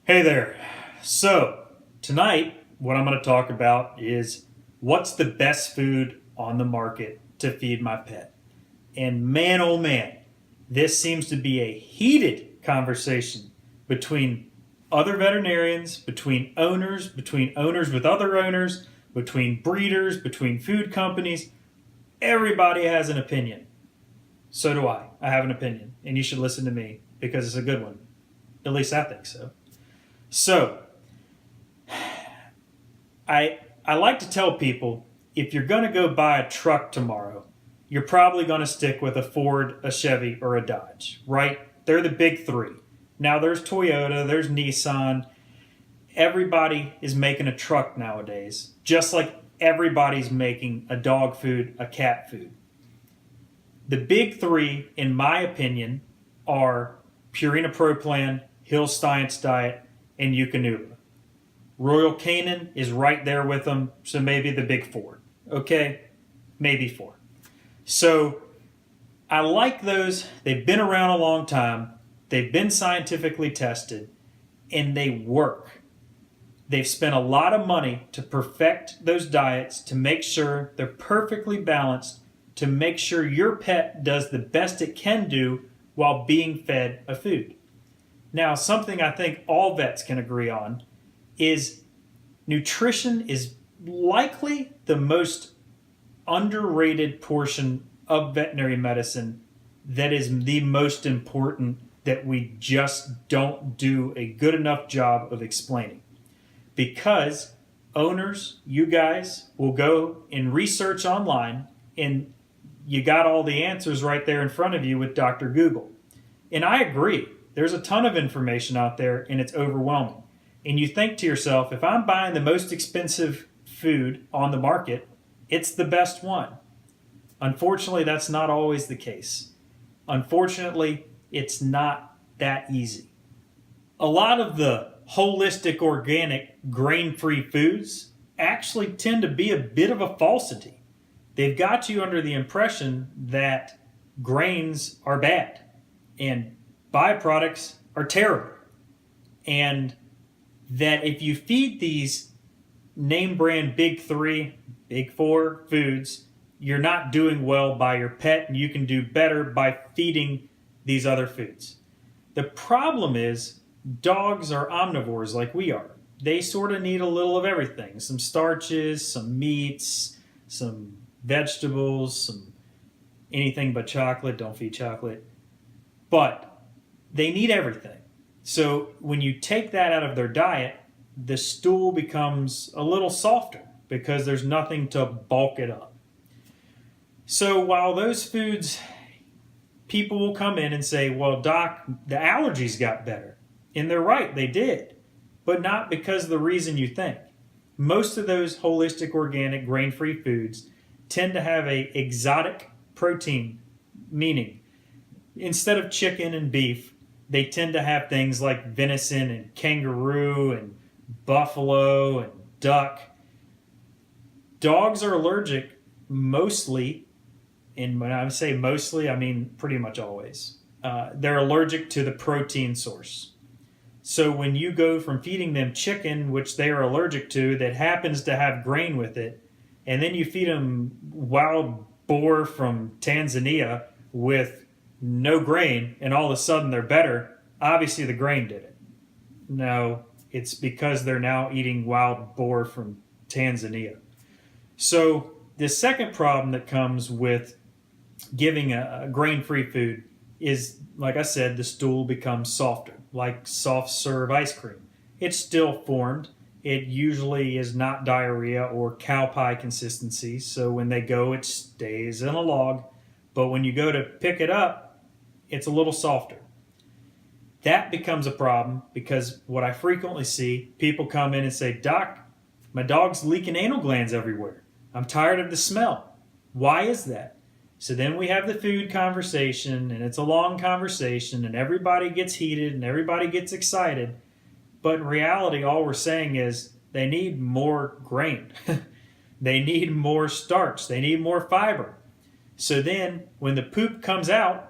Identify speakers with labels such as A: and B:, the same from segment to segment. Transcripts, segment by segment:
A: Hey there. So, tonight, what I'm going to talk about is what's the best food on the market to feed my pet. And man, oh man, this seems to be a heated conversation between other veterinarians, between owners with other owners, between breeders, between food companies. Everybody has an opinion. So do I. I have an opinion, and you should listen to me because it's a good one. At least I think so. So, I like to tell people if you're going to go buy a truck tomorrow, you're probably going to stick with a Ford, a Chevy, or a Dodge, right? They're the big three. Now there's Toyota, there's Nissan. Everybody is making a truck nowadays, just like everybody's making a dog food, a cat food. The big three, in my opinion, are Purina Pro Plan, Hill Science Diet, and Eukanuba. Royal Canin is right there with them, so maybe the big four. Okay? Maybe four. So I like those. They've been around a long time, they've been scientifically tested, and they work. They've spent a lot of money to perfect those diets to make sure they're perfectly balanced, to make sure your pet does the best it can do while being fed a food. Now, something I think all vets can agree on is nutrition is likely the most underrated portion of veterinary medicine that is the most important that we just don't do a good enough job of explaining. Because owners, you guys, will go and research online and you got all the answers right there in front of you with Dr. Google. And I agree. There's a ton of information out there and it's overwhelming. And you think to yourself, if I'm buying the most expensive food on the market, it's the best one. Unfortunately, that's not always the case. Unfortunately, it's not that easy. A lot of the holistic, organic, grain free foods actually tend to be a bit of a falsity. They've got you under the impression that grains are bad and byproducts are terrible. And that if you feed these name brand big three, big four foods, you're not doing well by your pet and you can do better by feeding these other foods. The problem is dogs are omnivores like we are. They sort of need a little of everything, some starches, some meats, some vegetables, some anything but chocolate. Don't feed chocolate. But they need everything. So when you take that out of their diet, the stool becomes a little softer because there's nothing to bulk it up. So while those foods, people will come in and say, well, doc, the allergies got better. And they're right, they did. But not because of the reason you think. Most of those holistic, organic, grain-free foods tend to have a exotic protein, meaning instead of chicken and beef, they tend to have things like venison and kangaroo and buffalo and duck. Dogs are allergic mostly, and when I say mostly, I mean pretty much always. They're allergic to the protein source. So when you go from feeding them chicken, which they are allergic to, that happens to have grain with it, and then you feed them wild boar from Tanzania with no grain, and all of a sudden they're better, obviously the grain did it. No, it's because they're now eating wild boar from Tanzania. So the second problem that comes with giving a grain-free food is, like I said, the stool becomes softer, like soft serve ice cream. It's still formed. It usually is not diarrhea or cow pie consistency, so when they go, it stays in a log. But when you go to pick it up, it's a little softer. That becomes a problem because what I frequently see, people come in and say, Doc, my dog's leaking anal glands everywhere. I'm tired of the smell. Why is that? So then we have the food conversation, and it's a long conversation, and everybody gets heated and everybody gets excited. But in reality, all we're saying is they need more grain. They need more starch. They need more fiber. So then when the poop comes out,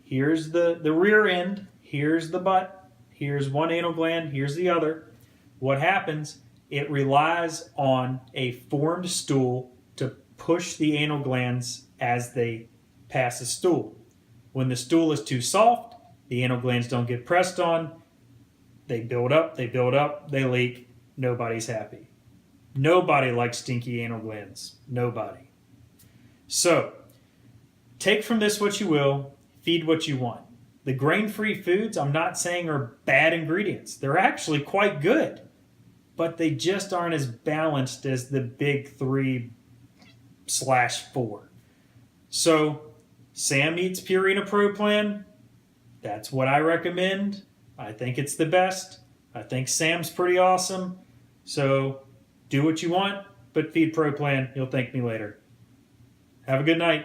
A: here's the rear end, here's the butt, Here's one anal gland, here's the other. What happens? It relies on a formed stool to push the anal glands as they pass the stool. When the stool is too soft, the anal glands don't get pressed on. They build up, they leak. Nobody's happy. Nobody likes stinky anal glands. Nobody. So, take from this what you will, feed what you want. The grain-free foods, I'm not saying are bad ingredients. They're actually quite good. But they just aren't as balanced as the big 3/4. So, Sam eats Purina Pro Plan. That's what I recommend. I think it's the best. I think Sam's pretty awesome. So, do what you want, but feed Pro Plan. You'll thank me later. Have a good night.